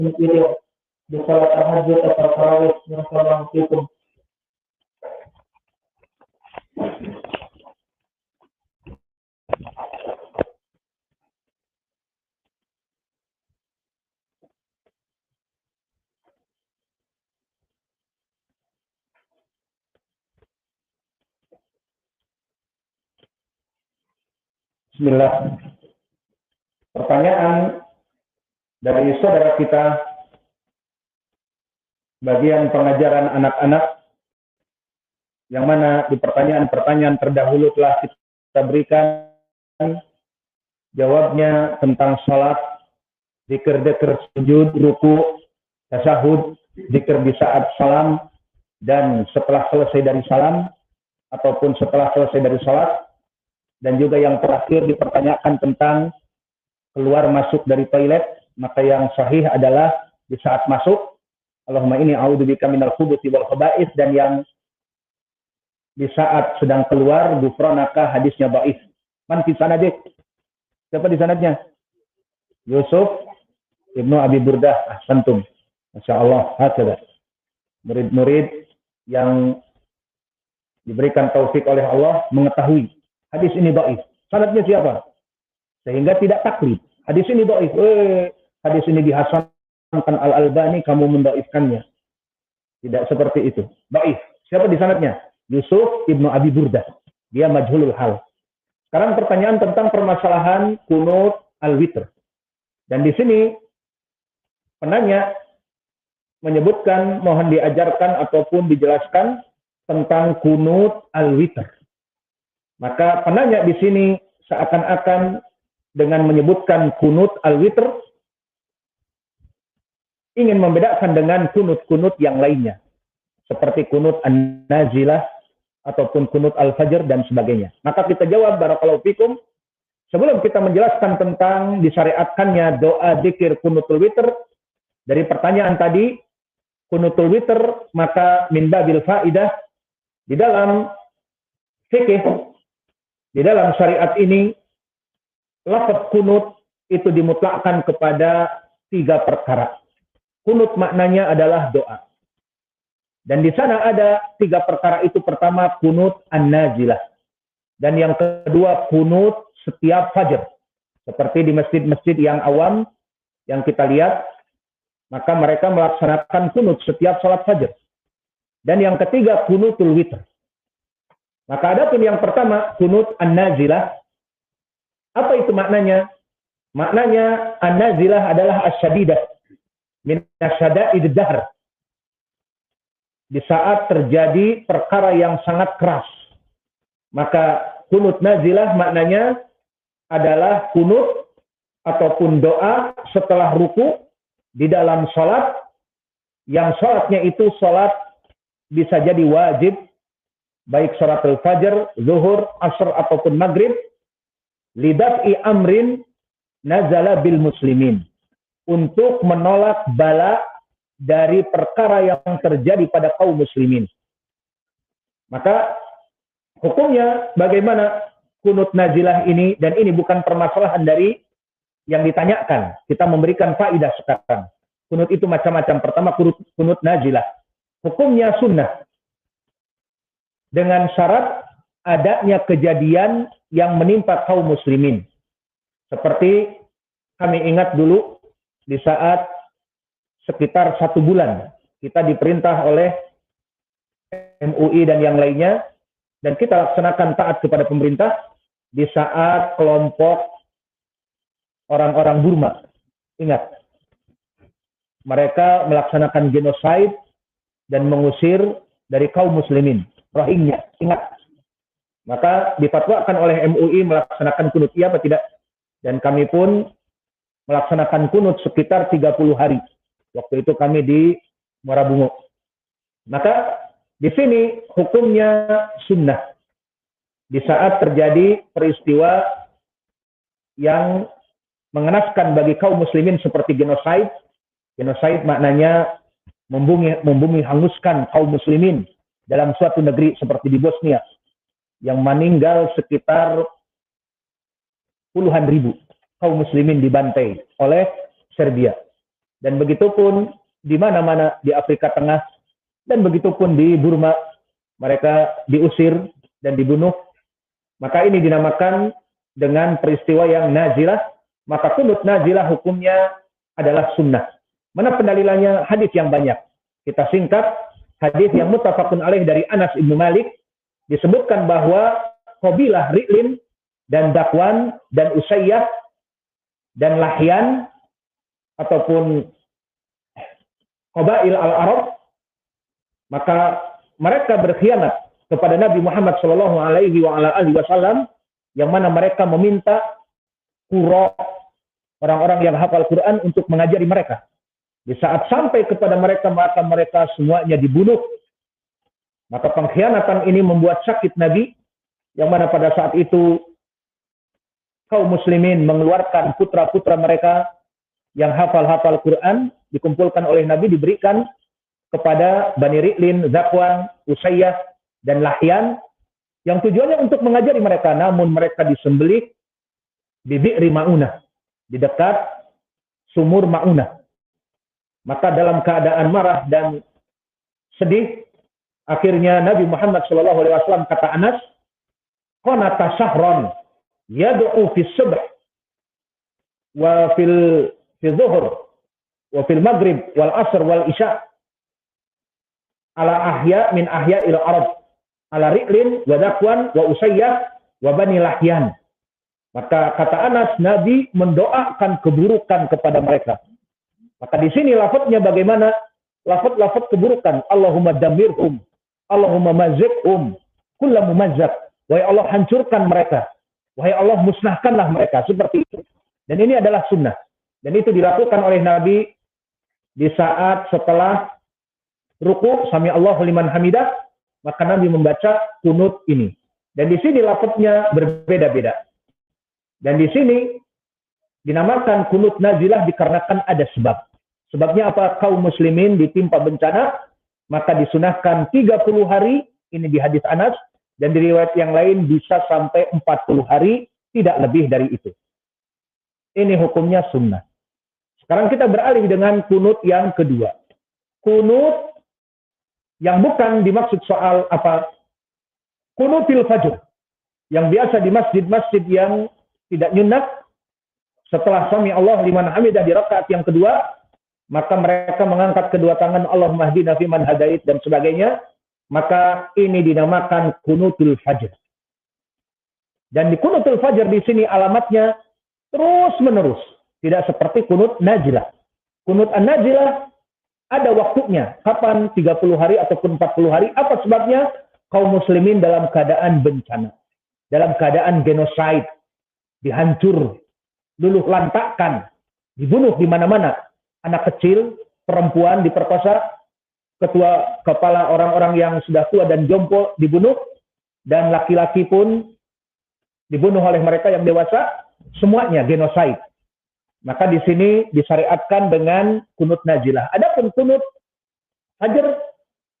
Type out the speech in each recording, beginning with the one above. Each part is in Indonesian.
video di salat tahajud atau tarawih. Assalamualaikum. Bismillah. Pertanyaan dari saudara kita, bagian pengajaran anak-anak, yang mana di pertanyaan-pertanyaan terdahulu telah kita berikan jawabnya tentang salat, zikir-zikir sujud, ruku, tasyahud, zikir di saat salam, dan setelah selesai dari salam, ataupun setelah selesai dari salat. Dan juga yang terakhir dipertanyakan tentang keluar masuk dari toilet, maka yang sahih adalah di saat masuk, Allahumma inni a'udzubika minal khubuthi wal khaba'ith, dan yang di saat sedang keluar, ghufranaka, hadisnya dhaif. Man fi sanadih? Siapa di sanadnya? Yusuf Ibnu Abi Burdah. Ahsantum. Masya Allah. Hakada. Murid-murid yang diberikan taufik oleh Allah mengetahui hadis ini dhaif. Sanadnya siapa? Sehingga tidak taklid. Hadis ini dhaif. Hadis ini dihasankan Al-Albani, kamu mendhaifkannya. Tidak seperti itu. Dhaif. Siapa di sanadnya? Yusuf Ibnu Abi Burdah. Dia majhulul hal. Sekarang pertanyaan tentang permasalahan kunut al-witr. Dan di sini penanya menyebutkan mohon diajarkan ataupun dijelaskan tentang kunut al-witr. Maka penanya di sini seakan-akan dengan menyebutkan kunut al-witr ingin membedakan dengan kunut-kunut yang lainnya. Seperti kunut an-nazilah ataupun kunut al-fajr dan sebagainya. Maka kita jawab barakallahu fikum, sebelum kita menjelaskan tentang disyariatkannya doa zikir kunutul witr, dari pertanyaan tadi, kunutul witr, maka min babil faidah, di dalam fikih, di dalam syariat ini, lafaz kunut itu dimutlakkan kepada 3 perkara. Kunut maknanya adalah doa. Dan di sana ada 3 perkara itu. Pertama, kunut an-nazilah. Dan yang kedua, kunut setiap fajar. Seperti di masjid-masjid yang awam, yang kita lihat, maka mereka melaksanakan kunut setiap salat fajar. Dan yang ketiga, kunutul witr. Maka adapun yang pertama, kunut an-nazilah. Apa itu maknanya? Maknanya an-nazilah adalah as-syadidah min asyada'id dahr. Di saat terjadi perkara yang sangat keras. Maka kunut nazilah maknanya adalah kunut ataupun doa setelah ruku di dalam sholat, yang sholatnya itu sholat bisa jadi wajib, baik sholatul fajr, zuhur, asr ataupun maghrib, lidaf'i amrin nazala bil muslimin, untuk menolak bala dari perkara yang terjadi pada kaum muslimin. Maka hukumnya bagaimana kunut nazilah ini, dan ini bukan permasalahan dari yang ditanyakan. Kita memberikan faidah sekarang. Kunut itu macam-macam. Pertama, kunut nazilah. Hukumnya sunnah. Dengan syarat adanya kejadian yang menimpa kaum muslimin. Seperti kami ingat dulu di saat sekitar 1 bulan kita diperintah oleh MUI dan yang lainnya, dan kita laksanakan taat kepada pemerintah di saat kelompok orang-orang Burma. Ingat, mereka melaksanakan genosid dan mengusir dari kaum muslimin, Rohingya. Ingat. Maka difatwakan oleh MUI melaksanakan kunut, iya atau tidak? Dan kami pun melaksanakan kunut sekitar 30 hari. Waktu itu kami di Muara Bungo. Maka di sini hukumnya sunnah. Di saat terjadi peristiwa yang mengenaskan bagi kaum muslimin seperti genosid. Genosid maknanya membumi hanguskan kaum muslimin dalam suatu negeri seperti di Bosnia, yang meninggal sekitar puluhan ribu kaum muslimin dibantai oleh Serbia. Dan begitupun di mana-mana di Afrika Tengah, dan begitupun di Burma, mereka diusir dan dibunuh. Maka ini dinamakan dengan peristiwa yang nazilah. Maka kunut nazilah hukumnya adalah sunnah. Mana pendalilannya? Hadis yang banyak. Kita singkat, hadis yang muttafaqun alaih dari Anas ibnu Malik, disebutkan bahwa Qabilah Ri'lin dan Dakwan dan Usayyah dan Lahyan ataupun Qabail al-Arab, maka mereka berkhianat kepada Nabi Muhammad sallallahu alaihi wasallam, yang mana mereka meminta qurra, orang-orang yang hafal Quran, untuk mengajari mereka. Di saat sampai kepada mereka, maka mereka semuanya dibunuh. Maka pengkhianatan ini membuat sakit Nabi, yang mana pada saat itu kaum muslimin mengeluarkan putra-putra mereka yang hafal-hafal Quran, dikumpulkan oleh Nabi, diberikan kepada Bani Ri'lin, Zakwan, Usayyah, dan Lahyan, yang tujuannya untuk mengajari mereka. Namun mereka disembelih di Bi'ri Ma'unah, di dekat sumur Ma'unah. Maka dalam keadaan marah dan sedih, akhirnya Nabi Muhammad SAW, kata Anas, qanata syahran yad'u fi subh wa fi zuhur wa fil maghrib wal asr wal isya ala ahya min ahya'il arab ala Ri'lin wa Dakwan wa Usayyah wa Bani Lahyan. Maka kata Anas, Nabi mendoakan keburukan kepada mereka. Maka di sini lafadznya bagaimana? Lafadz keburukan. Allahumma damirhum, Allahumma mazikhum, kullu mumazzaq. Wahai Allah, hancurkan mereka. Wahai Allah, musnahkanlah mereka. Seperti itu. Dan ini adalah sunnah. Dan itu dilakukan oleh Nabi di saat setelah ruku, sami Allahu liman hamidah, maka Nabi membaca kunut ini. Dan di sini lafadznya berbeda-beda. Dan di sini dinamakan kunut nazilah dikarenakan ada sebab. Sebabnya apa? Kaum muslimin ditimpa bencana, maka disunahkan 30 hari, ini di hadis Anas, dan di riwayat yang lain bisa sampai 40 hari, tidak lebih dari itu. Ini hukumnya sunnah. Sekarang kita beralih dengan kunut yang kedua. Kunut yang bukan dimaksud soal apa? Kunutil fajr. Yang biasa di masjid-masjid yang tidak nyunat, setelah sami Allah liman hamidah di rakaat yang kedua, maka mereka mengangkat kedua tangan, Allahumma hdina fiman hadait dan sebagainya. Maka ini dinamakan kunutul fajr. Dan di kunutul fajr di sini alamatnya terus menerus, tidak seperti kunut najilah. Kunut an-najilah ada waktunya, kapan? 30 hari ataupun 40 hari. Apa sebabnya? Kaum muslimin dalam keadaan bencana, dalam keadaan genosid, dihancur, luluh lantakkan, dibunuh di mana-mana. Anak kecil, perempuan diperkosa, ketua kepala orang-orang yang sudah tua dan jompo dibunuh, dan laki-laki pun dibunuh oleh mereka yang dewasa, semuanya genosid. Maka di sini disyariatkan dengan kunut nazilah. Adapun kunut fajr,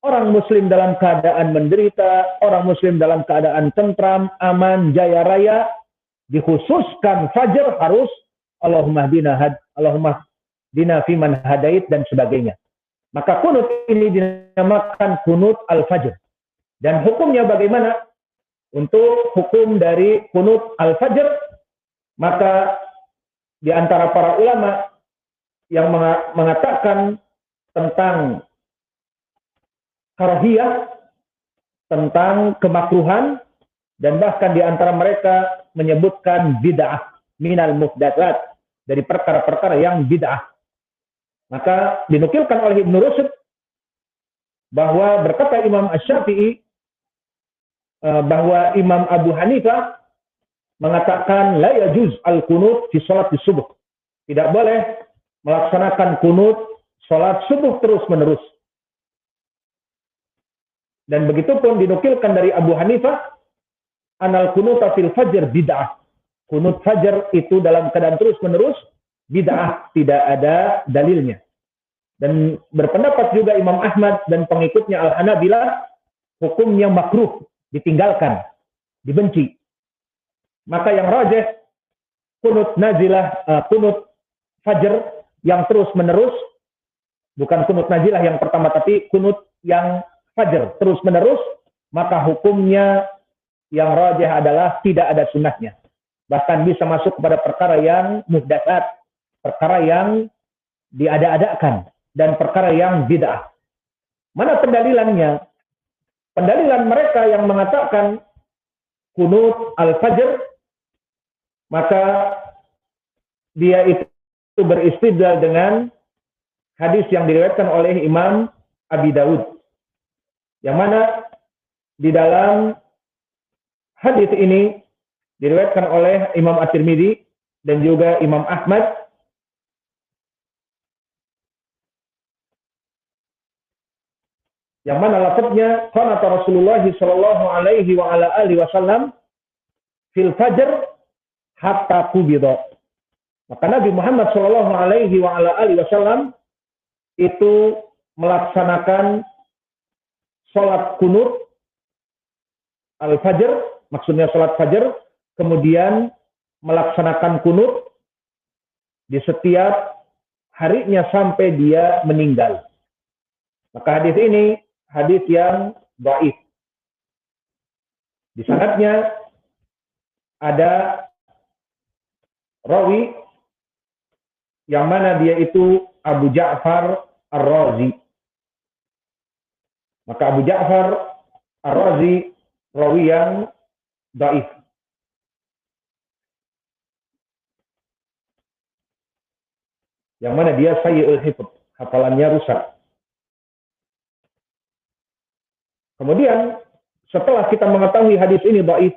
orang muslim dalam keadaan menderita, orang muslim dalam keadaan tentram, aman, jaya raya, dikhususkan fajr harus Allahumma dina fiman hadait dan sebagainya. Maka kunut ini dinamakan kunut al-fajr. Dan hukumnya bagaimana? Untuk hukum dari kunut al-fajr, maka di antara para ulama yang mengatakan tentang karahiyah, tentang kemakruhan, dan bahkan di antara mereka menyebutkan bid'ah minal muhdatsat, dari perkara-perkara yang bid'ah. Maka dinukilkan oleh Ibnu Rushd bahwa berkata Imam Asy-Syafi'i bahwa Imam Abu Hanifah mengatakan la yajuz al-qunut fi salat subuh. Tidak boleh melaksanakan kunut salat subuh terus-menerus. Dan begitu pun dinukilkan dari Abu Hanifah anal kunuta fil fajr bid'ah. Kunut fajar itu dalam keadaan terus-menerus bid'ah, tidak ada dalilnya. Dan berpendapat juga Imam Ahmad dan pengikutnya Al-Hanabilah, hukumnya makruh, ditinggalkan, dibenci. Maka yang rajih kunut nazilah, kunut fajar yang terus-menerus bukan kunut nazilah yang pertama, tapi kunut yang fajar terus menerus, maka hukumnya yang rajih adalah tidak ada sunnahnya. Bahkan bisa masuk kepada perkara yang muhdatsat, perkara yang diada-adakan, dan perkara yang bid'ah. Mana pendalilannya? Pendalilan mereka yang mengatakan kunut al-fajr, maka dia itu beristidlal dengan hadis yang diriwayatkan oleh Imam Abi Daud, yang mana di dalam hadis ini diriwayatkan oleh Imam At-Tirmidzi dan juga Imam Ahmad, yang mana lafadznya qanata Rasulullah sallallahu alaihi wa ala alihi wasallam fil fajr hatta qubida. Maka Nabi Muhammad sallallahu alaihi wa ala alihi wasallam itu melaksanakan salat kunut al-fajr, maksudnya salat fajar, kemudian melaksanakan kunut di setiap harinya sampai dia meninggal. Maka hadis ini hadis yang dhaif. Di sanadnya ada rawi yang mana dia itu Abu Ja'far Ar-Razi. Maka Abu Ja'far Ar-Razi rawi yang dhaif. Yang mana dia sayyi'ul hifdz, hafalannya rusak. Kemudian setelah kita mengetahui hadis ini dhaif,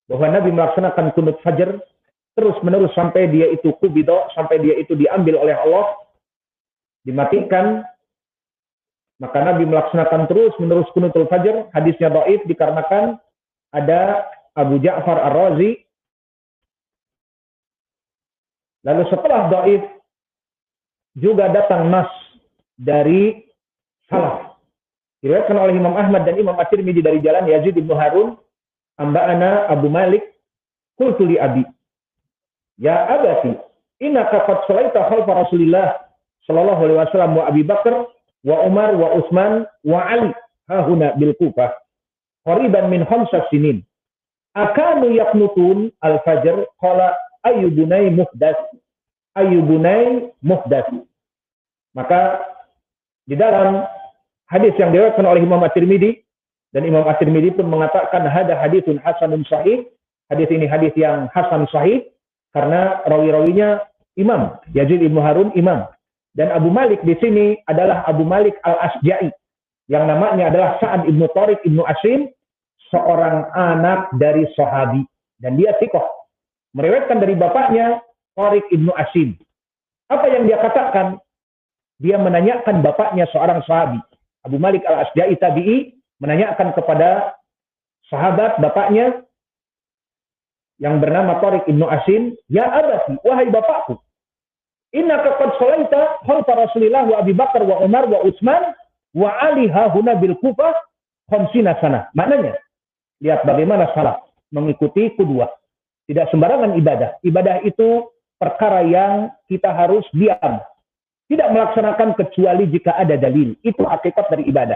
bahwa Nabi melaksanakan kunut fajar terus menerus sampai dia itu qubida, sampai dia itu diambil oleh Allah, dimatikan, maka Nabi melaksanakan terus menerus kunutul fajar. Hadisnya dhaif dikarenakan ada Abu Ja'far Ar-Razi. Lalu setelah dhaif juga datang nas dari salaf, diriwayatkan oleh Imam Ahmad dan Imam At-Tirmidzi dari jalan Yazid bin Harun, amba'ana Abu Malik, qultu li abi, ya abati, innaka qad shalaita khalfa Rasulillah sallallahu alaihi wasallam wa Abi Bakar wa Umar wa Utsman wa Ali hahuna bil Kufah qariban min 5 sinin. Akanu yaqnutun al-fajr qala ayyubunai muhdas. Ayyubunai muhdas. Maka di dalam hadis yang diriwayatkan oleh Imam At-Tirmidzi, dan Imam At-Tirmidzi pun mengatakan hada haditsun hasanun sahih. Hadis ini hadis yang hasan sahih karena rawi-rawinya imam, Yazid bin Harun imam. Dan Abu Malik di sini adalah Abu Malik Al-Asja'i, yang namanya adalah Sa'ad ibnu Tariq ibnu Asim, seorang anak dari sahabi, dan dia thiqah, meriwayatkan dari bapaknya Tariq ibnu Asim. Apa yang dia katakan? Dia menanyakan bapaknya seorang sahabi. Abu Malik Al-Asja'i tabi'i menanyakan kepada sahabat bapaknya yang bernama Tariq ibnu Asim, ya abati, wahai bapakku, innaka qad shalaita khalfa Rasulillah wa Abi Bakar wa Umar wa Utsman wa Ali hahuna bil Kufah 50 sana. Maknanya, lihat bagaimana salaf mengikuti kedua. Tidak sembarangan ibadah. Ibadah itu perkara yang kita harus diam. Tidak melaksanakan kecuali jika ada dalil. Itu hakikat dari ibadah.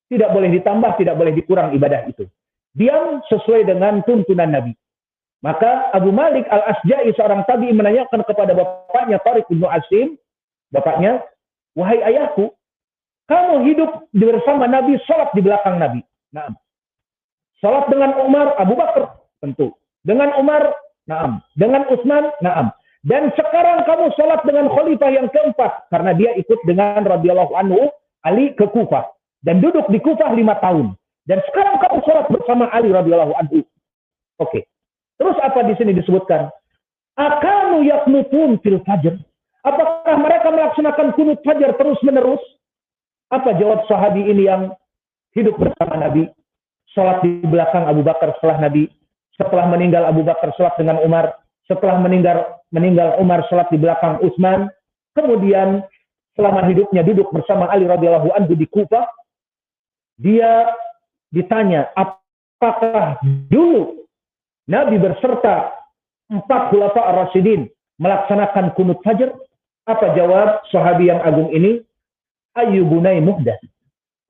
Tidak boleh ditambah, tidak boleh dikurang ibadah itu. Diam sesuai dengan tuntunan Nabi. Maka Abu Malik Al-Asja'i seorang tabi'i menanyakan kepada bapaknya Tariq ibnu Asim, bapaknya, wahai ayahku, kamu hidup bersama Nabi, salat di belakang Nabi. Naam. Salat dengan Umar, Abu Bakar, tentu. Dengan Umar, naam. Dengan Utsman, naam. Dan sekarang kamu salat dengan khalifah yang keempat, karena dia ikut dengan radhiyallahu anhu Ali ke Kufah dan duduk di Kufah 5 tahun. Dan sekarang kamu salat bersama Ali radhiyallahu anhu. Oke. Terus apa di sini disebutkan? Akanu yaqnutun fil fajr. Apakah mereka melaksanakan kunut fajar terus menerus? Apa jawab sahabi ini yang hidup bersama Nabi, salat di belakang Abu Bakar setelah Nabi, setelah meninggal Abu Bakar salat dengan Umar, setelah meninggal Umar salat di belakang Utsman, kemudian selama hidupnya duduk bersama Ali radhiyallahu anhu di Kufah. Dia ditanya, apakah dulu Nabi berserta 4 khulafa ar-rasyidin melaksanakan kunut fajar? Apa jawab sahabi yang agung ini? ayyubunai muhdas.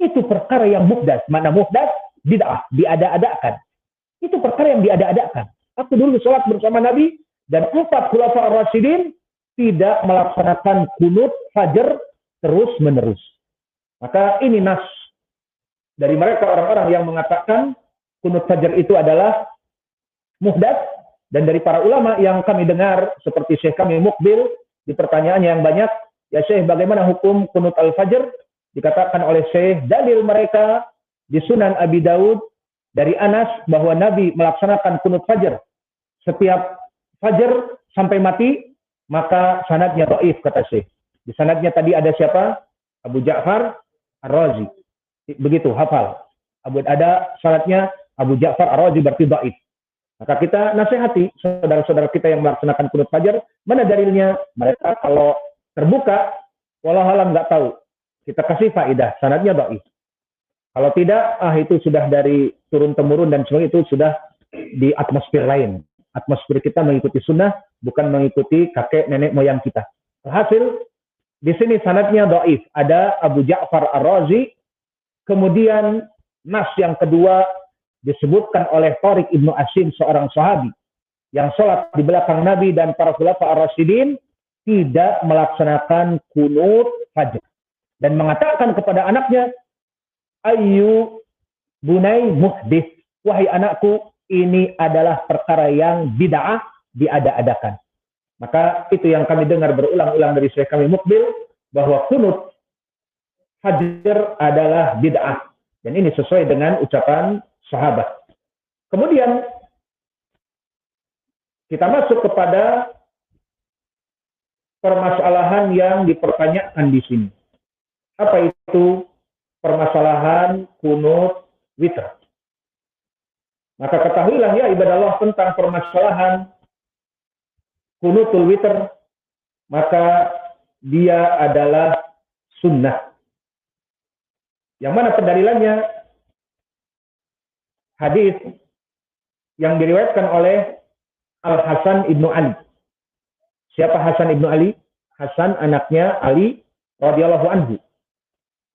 Itu perkara yang muhdas. Mana muhdas? Bid'ah, diada-adakan. Itu perkara yang diada-adakan. Aku dulu sholat bersama Nabi dan 4 khulafa ar-rasyidin tidak melaksanakan kunut fajar terus-menerus. Maka ini nas dari mereka orang-orang yang mengatakan kunut fajar itu adalah muhdas, dan dari para ulama yang kami dengar seperti Syekh kami Mukbil di pertanyaannya yang banyak, ya Syekh bagaimana hukum kunut al-fajr? Dikatakan oleh Syekh dalil mereka di Sunan Abi Daud dari Anas bahwa Nabi melaksanakan kunut fajar setiap fajar sampai mati, maka sanadnya dhaif kata Syekh. Di sanadnya tadi ada siapa? Abu Ja'far Ar-Razi. Begitu hafal. Ada sanadnya Abu Ja'far Ar-Razi berarti dhaif. Maka kita nasihati saudara-saudara kita yang melaksanakan kunut fajar, mana dalilnya? Mereka kalau terbuka, walau alam nggak tahu. Kita kasih faedah, sanadnya dhaif. Kalau tidak, itu sudah dari turun-temurun dan sebagainya, itu sudah di atmosfer lain. Atmosfer kita mengikuti sunnah, bukan mengikuti kakek nenek moyang kita. Hasil, di sini sanadnya dhaif. Ada Abu Ja'far Ar-Razi, kemudian nas yang kedua, disebutkan oleh Tariq Ibnu Asim, seorang sahabi yang sholat di belakang Nabi dan para khulafa ar-rasyidin, tidak melaksanakan kunut fajar dan mengatakan kepada anaknya, ayyu bunai muhdis, wahai anakku, ini adalah perkara yang bid'ah, diada-adakan. Maka itu yang kami dengar berulang-ulang dari Syekh kami Mukbil, bahwa kunut fajar adalah bid'ah, dan ini sesuai dengan ucapan sahabat. Kemudian kita masuk kepada permasalahan yang dipertanyakan di sini. Apa itu permasalahan kunut witir? Maka ketahuilah ya ibadah Allah tentang permasalahan kunutul witir, maka dia adalah sunnah. Yang mana pendalilannya? Hadis yang diriwayatkan oleh Al-Hasan Ibnu Ali. Siapa Hasan Ibnu Ali? Hasan anaknya Ali radhiyallahu anhu.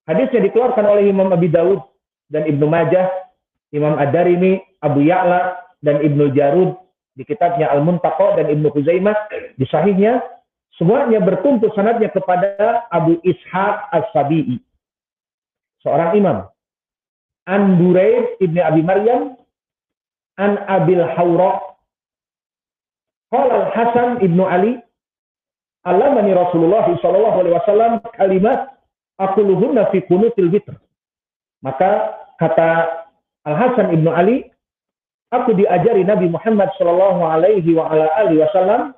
Hadisnya dikeluarkan oleh Imam Abi Dawud dan Ibnu Majah, Imam Ad-Darimi, Abu Ya'la dan Ibnu Jarud di kitabnya Al-Muntaqa, dan Ibnu Khuzaimah di sahihnya. Semuanya bertumpu sanadnya kepada Abu Ishaq As-Sabi'i, seorang imam. An Buraid ibni Abi Maryam, an Abil Hawra, qala Al-Hasan ibnu Ali, alamani Rasulullah sallallahu alaihi wasallam kalimat aquluhunna fi kunutil witr. Maka kata Al-Hasan ibnu Ali, aku diajari Nabi Muhammad sallallahu alaihi wasallam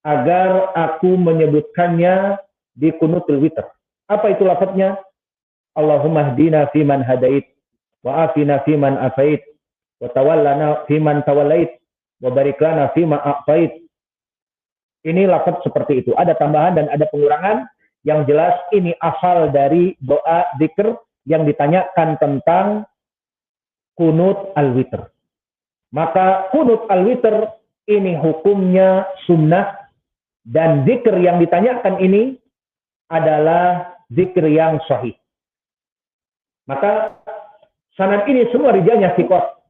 agar aku menyebutkannya di kunutil witr. Apa itu lafadznya? Allahumma hdina fiman hadait, wa afina fiman afait, wa tawallana fiman tawallait, wa barik lana fima a'tait. Ini lafaz seperti itu. Ada tambahan dan ada pengurangan. Yang jelas ini asal dari doa zikr yang ditanyakan tentang kunut al-witr. Maka kunut al-witr ini hukumnya sunnah, dan zikr yang ditanyakan ini adalah zikr yang sahih. Maka sanad ini semua rijalnya thiqat,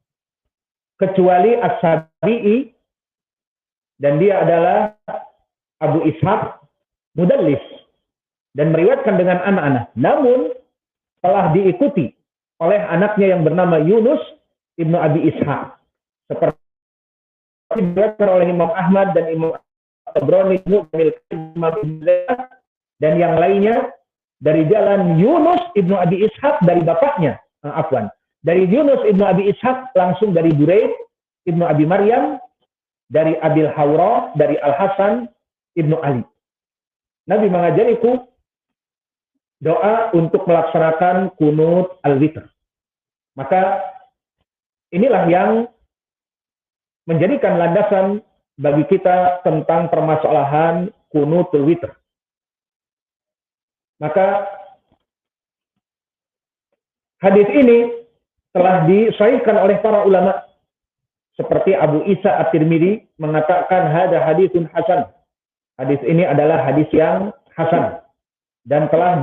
kecuali As-Sabi'i, dan dia adalah Abu Ishaq mudallis dan meriwayatkan dengan anak-anak. Namun telah diikuti oleh anaknya yang bernama Yunus ibnu Abi Ishaq, seperti diriwayatkan oleh Imam Ahmad dan Imam Tabrani, dan yang lainnya dari jalan Yunus ibnu Abi Ishaq dari bapaknya, dari Yunus ibnu Abi Ishaq langsung dari Buraid ibnu Abi Maryam, dari Abil Hawra, dari Al-Hasan ibnu Ali. Nabi mengajariku doa untuk melaksanakan kunut al-witr. Maka inilah yang menjadikan landasan bagi kita tentang permasalahan kunutul witr. Maka hadis ini telah disahihkan oleh para ulama, seperti Abu Isa At-Tirmidzi mengatakan hada hadisun hasan. Hadis ini adalah hadis yang hasan dan telah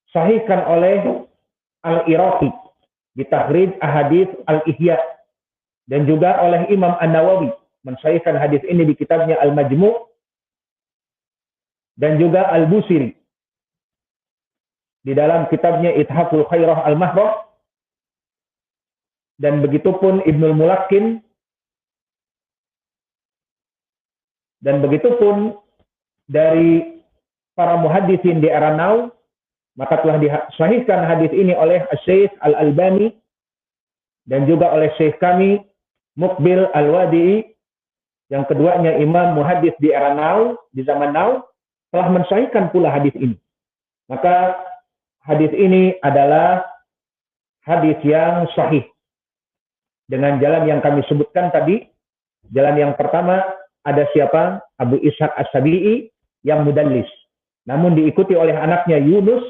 disahihkan oleh Al-Iraqi di Takhrij Ahadits Al-Ihya, dan juga oleh Imam An-Nawawi mensahihkan hadis ini di kitabnya Al-Majmu', dan juga Al-Busiri di dalam kitabnya Ithaful Khairah Al-Mahrah, dan begitupun Ibnul Mulakkin, dan begitupun dari para muhaddisin di era now, maka telah disahihkan hadis ini oleh Syekh Al-Albani dan juga oleh Syekh kami Muqbil Al-Wadi'i, yang keduanya imam muhaddis di era now, di zaman now, telah mensahihkan pula hadis ini. Maka hadis ini adalah hadis yang sahih dengan jalan yang kami sebutkan tadi. Jalan yang pertama ada siapa? Abu Ishaq As-Sabi'i yang mudallis, namun diikuti oleh anaknya Yunus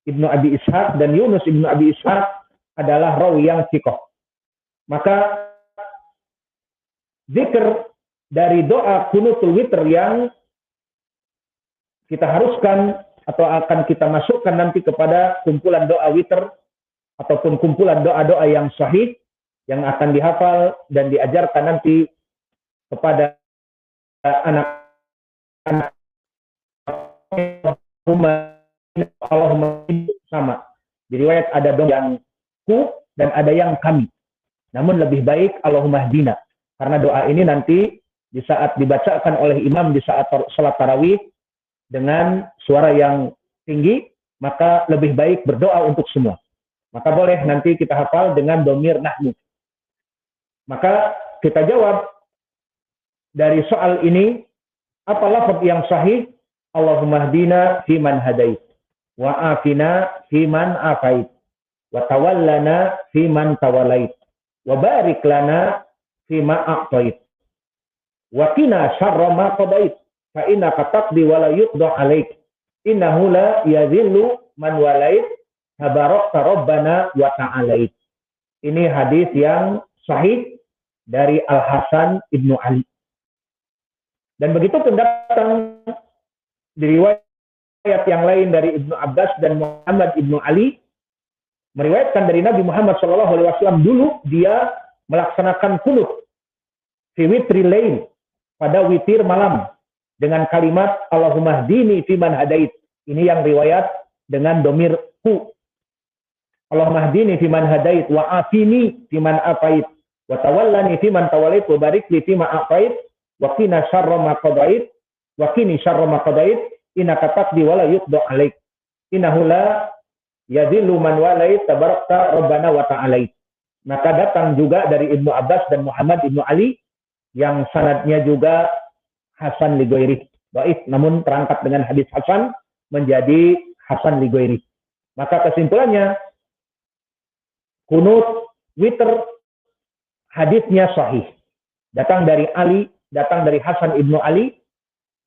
Ibnu Abi Ishaq, dan Yunus Ibnu Abi Ishaq adalah rawi yang thiqah. Maka zikir dari doa kunutul witr yang kita haruskan atau akan kita masukkan nanti kepada kumpulan doa witr ataupun kumpulan doa-doa yang sahih yang akan dihafal dan diajarkan nanti kepada anak-anak Allahumma sama. Di riwayat ada dong yang ku dan ada yang kami. Namun lebih baik Allahumma hdina, karena doa ini nanti di saat dibacakan oleh imam di saat salat tarawih dengan suara yang tinggi, maka lebih baik berdoa untuk semua. Maka boleh nanti kita hafal dengan domir nahnu. Maka kita jawab dari soal ini, apa lafaz yang sahih? Allahumma hdina fiman hadait, wa afina fiman afait, wa tawallana fiman tawalait, wa barik lana fima a'tait, wa qina syarra ma qadait, fa innaka taqdi wa la yuqda 'alaik, innahu la yadhillu man walait, tabarakta rabbana wa ta'alait. Ini hadis yang sahih dari Al-Hasan Ibnu Ali. Dan begitu pun datang di riwayat yang lain dari Ibnu Abbas dan Muhammad Ibnu Ali, meriwayatkan dari Nabi Muhammad SAW dulu dia melaksanakan kunut fi witri lail, pada witir malam, dengan kalimat Allahumma hdini fiman hadait. Ini yang riwayat dengan domir ku. Allahumma hdini fiman hadait, wa afini fiman afait, wa tawallani fiman tawalait, wa barik li fima afait, wa qina syarra ma qadait, wa qini syarra ma qadait, innaka taqdi wa la yuqda 'alaik, innahu la yadhillu man walait, tabarakta rabbana wa ta'alait. Maka datang juga dari Ibnu Abbas dan Muhammad Ibnu Ali yang sanadnya juga Hasan li ghairi, dhaif, namun terangkat dengan hadis hasan menjadi Hasan li ghairi. Maka kesimpulannya, kunut witr hadisnya sahih. Datang dari Ali, datang dari Hasan Ibnu Ali,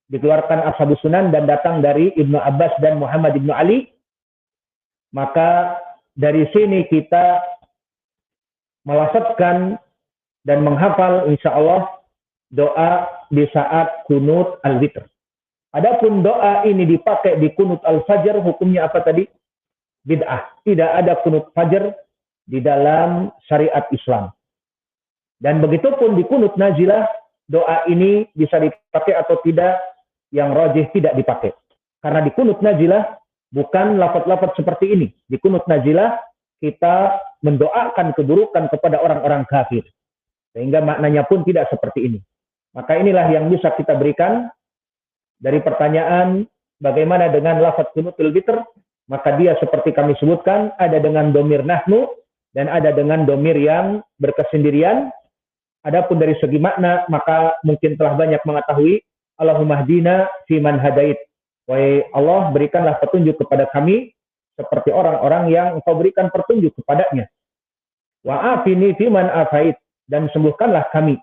dikeluarkan Ashabus Sunan, dan datang dari Ibnu Abbas dan Muhammad Ibnu Ali. Maka dari sini kita melafazkan dan menghafal insya Allah doa di saat kunut al-witr. Adapun doa ini dipakai di kunut al-fajr, hukumnya apa tadi? Bid'ah. Tidak ada kunut fajr di dalam syariat Islam. Dan begitu pun di kunut nazilah, doa ini bisa dipakai atau tidak, yang rajih tidak dipakai. Karena di kunut nazilah bukan lafaz-lafaz seperti ini. Di kunut nazilah kita mendoakan keburukan kepada orang-orang kafir. Sehingga maknanya pun tidak seperti ini. Maka inilah yang bisa kita berikan dari pertanyaan bagaimana dengan lafaz kunutul witr. Maka dia seperti kami sebutkan, ada dengan domir nahnu dan ada dengan domir yang berkesendirian. Adapun dari segi makna, maka mungkin telah banyak mengetahui Allahumma hdina fiman hadait. Wahai Allah, berikanlah petunjuk kepada kami seperti orang-orang yang Engkau berikan petunjuk kepadanya. Wa afini fiman afait, dan sembuhkanlah kami.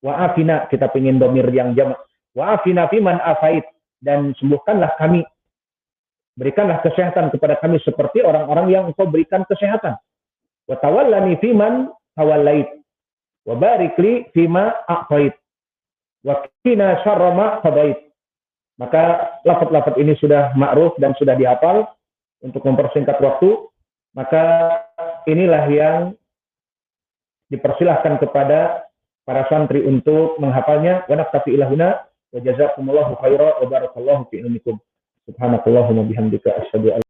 Wa afina, kita ingin domir yang jamak. Wa afina fiman afait, dan sembuhkanlah kami. Berikanlah kesehatan kepada kami seperti orang-orang yang Engkau berikan kesehatan. Wa tawallani fiman tawallait, wa barik li fima a'tait, wa qina syarra ma qadait. Maka lafaz-lafaz ini sudah ma'ruf dan sudah dihafal. untuk mempersingkat waktu, maka inilah yang dipersilahkan kepada para santri untuk menghafalnya. Wa naktafi ila huna wa jazakumullahu khairan wa barakallahu fi ilmikum. Subhanakallahumma bihamdika asyhadu an